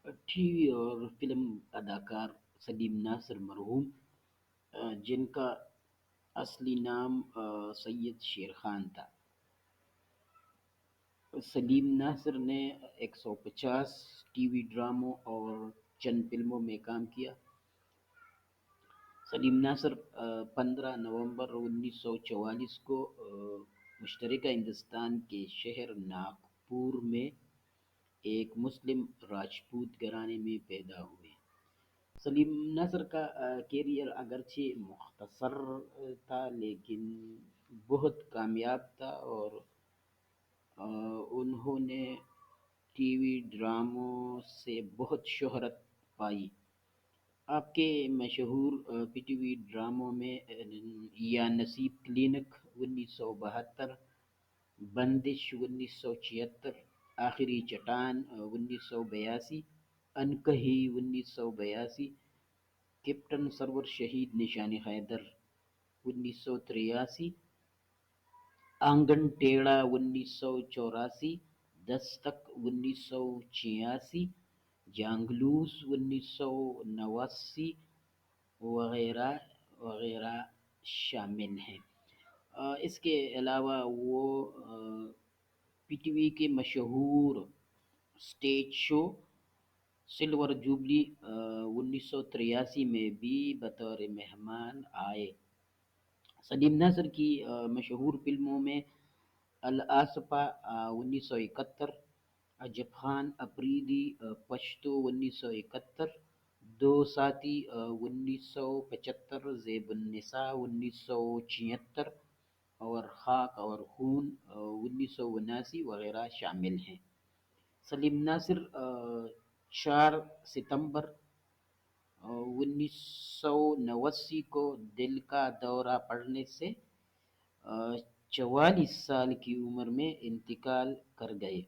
T V اور film اداکار سلیم ناصر مرحوم، جن کا اصلی نام سید شیر خان تھا، سلیم ناصر نے 150 ٹی وی ڈراموں اور چند فلموں میں کام کیا۔ سلیم ناصر 15 نومبر 1944 کو مشترکہ ہندوستان کے شہر ناگپور میں ایک مسلم راجپوت گھرانے میں پیدا ہوئے۔ سلیم ناصر کا کیریئر اگرچہ مختصر تھا لیکن بہت کامیاب تھا، اور انہوں نے ٹی وی ڈراموں سے بہت شہرت پائی۔ آپ کے مشہور پی ٹی وی ڈراموں میں یا نصیب کلینک 1972، بندش 1976، آخری چٹان 1982، انکہی 1982، کیپٹن سرور شہید نشان حیدر 1983، آنگن ٹیڑھا 1984، دستک 1986، جانگلوس 1989 وغیرہ وغیرہ شامل ہیں۔ اس کے علاوہ وہ پی ٹی وی کے مشہور اسٹیج شو سلور جوبلی 1983 میں بھی بطور مہمان آئے۔ سلیم ناصر کی مشہور فلموں میں الآصفہ 1971، عجب خان افریدی پشتو 1971، دو ساتھی 1975، زیب النساء 1976، اور خاک اور خون 1979 وغیرہ شامل ہیں۔ سلیم ناصر 4 ستمبر 1989 کو دل کا دورہ پڑنے سے 44 سال کی عمر میں انتقال کر گئے۔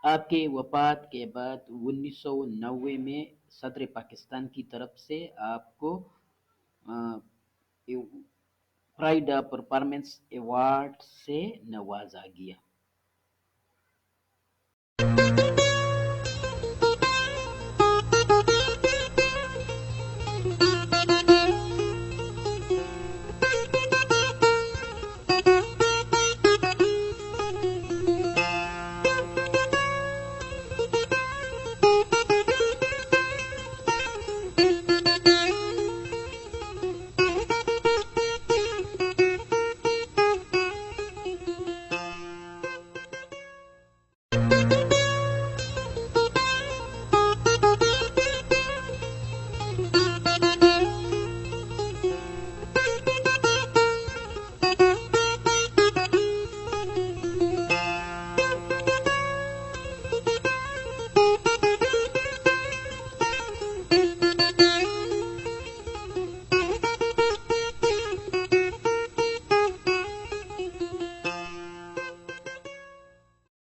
آپ کے وفات کے بعد 1990 میں صدر پاکستان کی طرف سے آپ کو پرائڈ آف پرفارمنس ایوارڈ سے نوازا گیا۔